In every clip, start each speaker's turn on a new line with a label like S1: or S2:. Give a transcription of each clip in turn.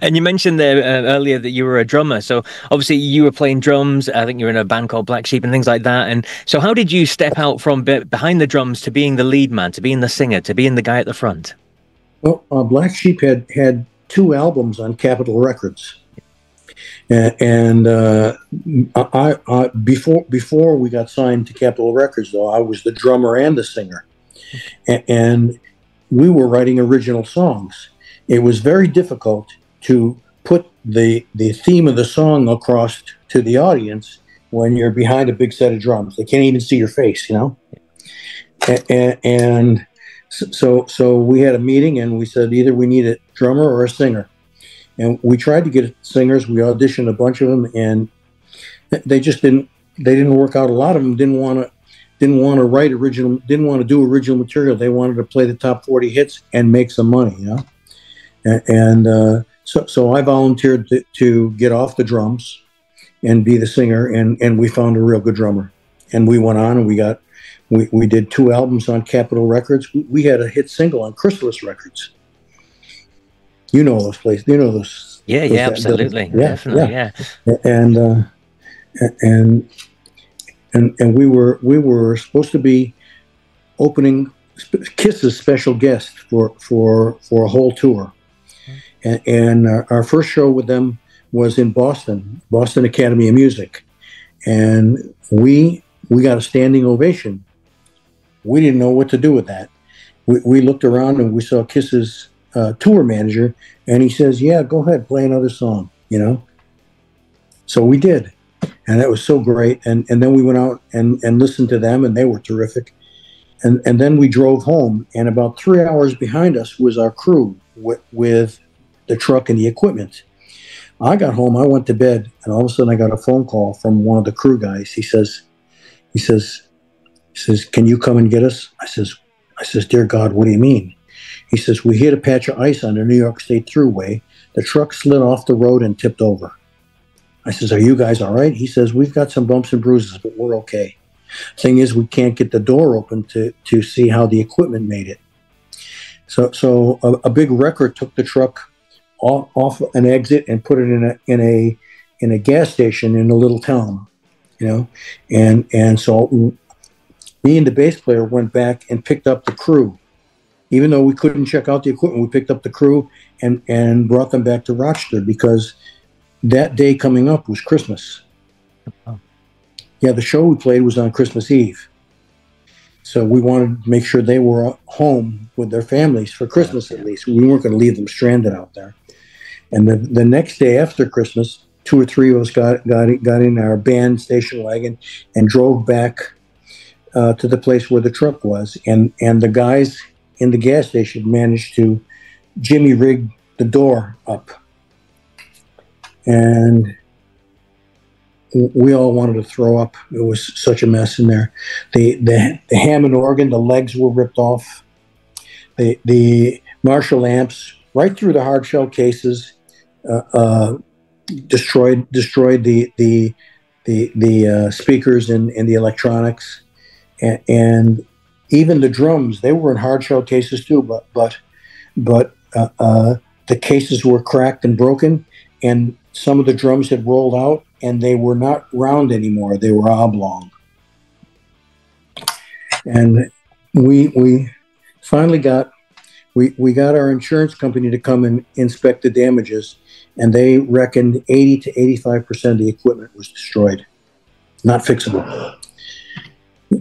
S1: And you mentioned there earlier that you were a drummer. So obviously you were playing drums. I think you were in a band called Black Sheep and things like that. And so how did you step out from behind the drums to being the lead man, to being the singer, to being the guy at the front?
S2: Well, Black Sheep had two albums on Capitol Records, and before we got signed to Capitol Records, though, I was the drummer and the singer, and we were writing original songs. It was very difficult to put the theme of the song across to the audience when you're behind a big set of drums. They can't even see your face, you know. And so we had a meeting, and we said either we need a drummer or a singer. And we tried to get singers. We auditioned a bunch of them, and they just didn't. They didn't work out. A lot of them didn't want to write original. Didn't want to do original material. They wanted to play the top 40 hits and make some money, you know. And so I volunteered to get off the drums and be the singer, and we found a real good drummer. And we went on, and we did 2 albums on Capitol Records. We had a hit single on Chrysalis Records. You know those places. You know those.
S1: Yeah,
S2: those,
S1: yeah, absolutely, definitely, yeah.
S2: And we were supposed to be opening Kiss's special guest for a whole tour, and our first show with them was in Boston Academy of Music, and we got a standing ovation. We didn't know what to do with that. We looked around and we saw Kiss's tour manager, and he says, "Yeah, go ahead, play another song," you know. So we did, and that was so great. And then we went out and listened to them, and they were terrific. And then we drove home, and about 3 hours behind us was our crew with the truck and the equipment. I got home, I went to bed, and all of a sudden I got a phone call from one of the crew guys. He says, "Can you come and get us?" I says, "Dear God, what do you mean?" He says, "We hit a patch of ice on the New York State Thruway. The truck slid off the road and tipped over." I says, "Are you guys all right?" He says, "We've got some bumps and bruises, but we're okay. Thing is, we can't get the door open to see how the equipment made it." So a big wrecker took the truck off an exit and put it in a gas station in a little town, you know, and so me and the bass player went back and picked up the crew. Even though we couldn't check out the equipment, we picked up the crew and brought them back to Rochester, because that day coming up was Christmas. Oh. Yeah, the show we played was on Christmas Eve. So we wanted to make sure they were home with their families for Christmas, at least. We weren't going to leave them stranded out there. And the next day after Christmas, 2 or 3 of us got in our band station wagon and drove back to the place where the truck was. And the guys in the gas station managed to jimmy rig the door up. And we all wanted to throw up. It was such a mess in there. The Hammond organ, the legs were ripped off. The Marshall amps, right through the hard shell cases, destroyed the speakers and the electronics, and even the drums. They were in hard shell cases too, but the cases were cracked and broken, and some of the drums had rolled out, and they were not round anymore. They were oblong. And we finally got our insurance company to come and inspect the damages, and they reckoned 80 to 85% of the equipment was destroyed, not fixable.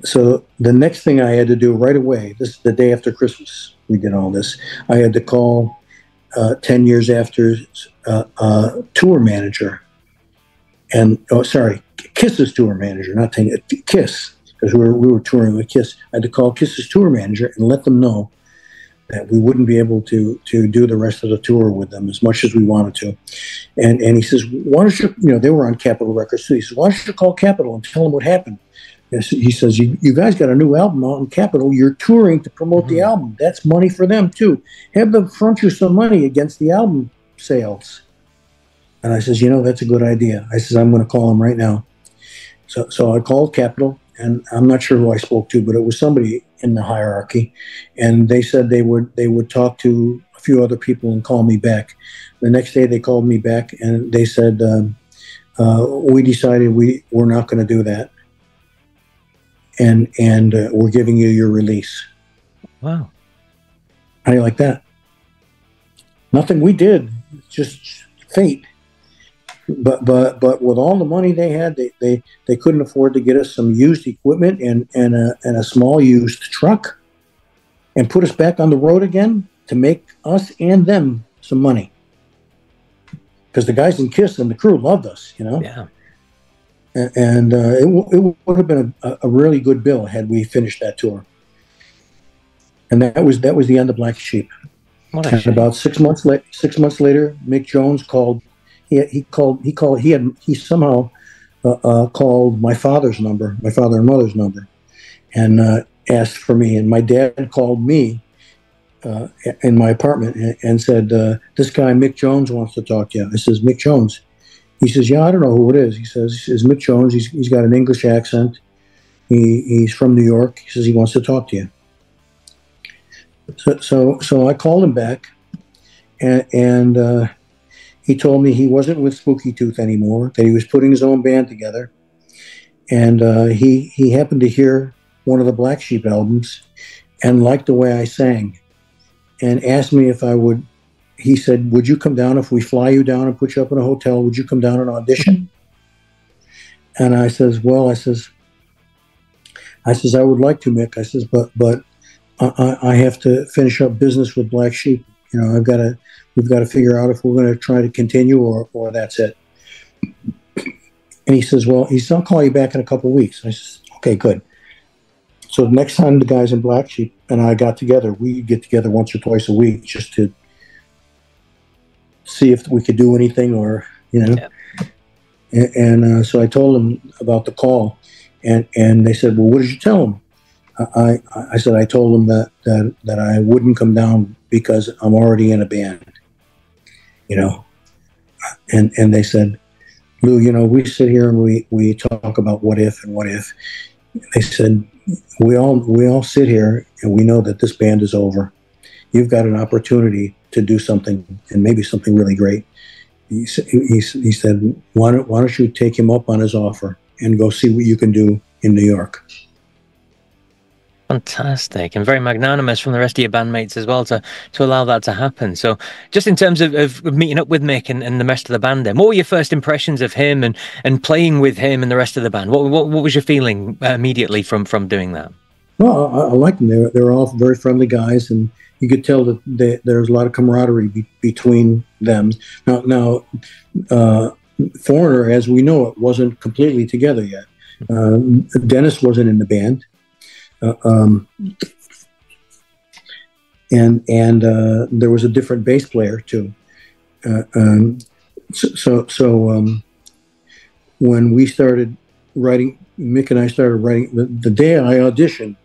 S2: So the next thing I had to do right away, this is the day after Christmas, we did all this, I had to call 10 years after tour manager, and Kiss's tour manager, not 10 years, Kiss, because we were touring with Kiss. I had to call Kiss's tour manager and let them know that we wouldn't be able to do the rest of the tour with them as much as we wanted to. And he says, "Why don't you," they were on Capitol Records too. He says, "Why don't you call Capitol and tell them what happened?" He says, you guys got a new album out in Capitol. You're touring to promote the album. That's money for them too. Have them front you some money against the album sales. And I says, that's a good idea. I says, I'm going to call them right now. So I called Capitol, and I'm not sure who I spoke to, but it was somebody in the hierarchy. And they said they would talk to a few other people and called me back. The next day they called me back and they said, we decided we're not going to do that. And we're giving you your release.
S1: Wow.
S2: How do you like that? Nothing we did, just fate. But with all the money they had, they couldn't afford to get us some used equipment and a small used truck and put us back on the road again to make us and them some money. Because the guys in KISS and the crew loved us, you know?
S1: Yeah.
S2: And it would have been a really good bill had we finished that tour. And that was the end of Black Sheep.
S1: What a
S2: and
S1: shame.
S2: about 6 months later, Mick Jones called. He somehow called my father and mother's number, and asked for me. And my dad called me in my apartment and said, "This guy Mick Jones wants to talk to you." I says, "Mick Jones?" He says, "Yeah, I don't know who it is." He says, "Mick Jones. He's got an English accent. He's from New York." He says he wants to talk to you. So I called him back, and he told me he wasn't with Spooky Tooth anymore, that he was putting his own band together. And he happened to hear one of the Black Sheep albums and liked the way I sang and asked me if I would. He said, "Would you come down if we fly you down and put you up in a hotel? Would you come down and audition?" And I says, "Well," I says, "I would like to, Mick." I says, but I have to finish up business with Black Sheep. You know, we've got to figure out if we're going to try to continue or that's it." And he says, "Well," he says, "I'll call you back in a couple of weeks." I says, "Okay, good." So the next time the guys in Black Sheep and I got together, we get together once or twice a week just to see if we could do anything, or, you know. Yeah. And so I told them about the call, and they said, "Well, what did you tell them?" I said, "I told them that I wouldn't come down because I'm already in a band, you know." And they said, "Lou, you know, we sit here and we talk about what if and what if." They said, we all sit here and we know that this band is over. You've got an opportunity to do something, and maybe something really great." He said, why don't you take him up on his offer and go see what you can do in New York."
S1: Fantastic, and very magnanimous from the rest of your bandmates as well to allow that to happen. So just in terms of meeting up with Mick and the rest of the band then, what were your first impressions of him and playing with him and the rest of the band? What was your feeling immediately from doing that?
S2: Well, I liked them. They were all very friendly guys, and you could tell that there was a lot of camaraderie between them. Now, Foreigner, as we know it, wasn't completely together yet. Dennis wasn't in the band. And there was a different bass player too. So when we started writing, Mick and I started writing, the day I auditioned,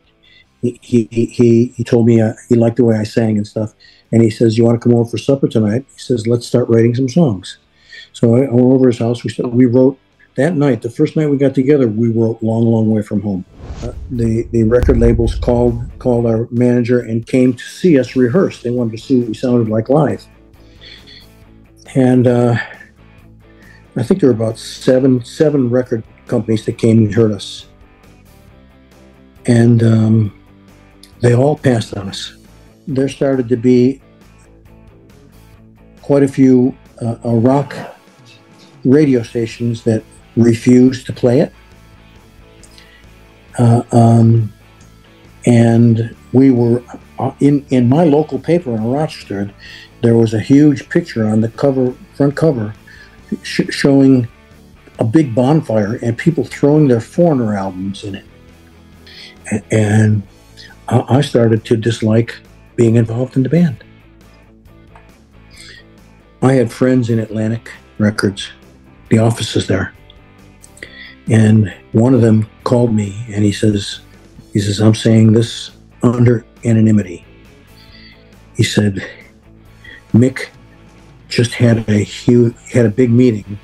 S2: he told me he liked the way I sang and stuff, and he says, "You want to come over for supper tonight?" He says, "Let's start writing some songs." So I went over his house. We wrote that night. The first night we got together, we wrote "Long, Long Way from Home." The record labels called our manager and came to see us rehearse. They wanted to see what we sounded like live. And I think there were about seven record companies that came and heard us. And they all passed on us. There started to be quite a few rock radio stations that refused to play it. And we were in my local paper in Rochester. There was a huge picture on the front cover, showing a big bonfire and people throwing their Foreigner albums in it. And I started to dislike being involved in the band. I had friends in Atlantic Records, the offices there. And one of them called me and he says, "I'm saying this under anonymity." He said, "Mick just had a big meeting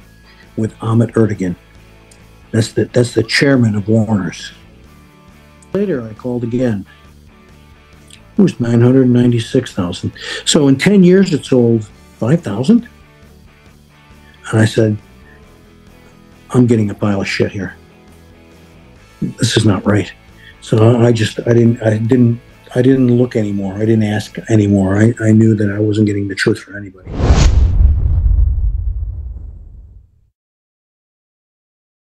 S2: with Ahmet Ertegun. That's the chairman of Warner's." Later, I called again, It was 996,000. So in 10 years, it sold 5,000. And I said, I'm getting a pile of shit here. This is not right. So I didn't look anymore. I didn't ask anymore. I knew that I wasn't getting the truth from anybody.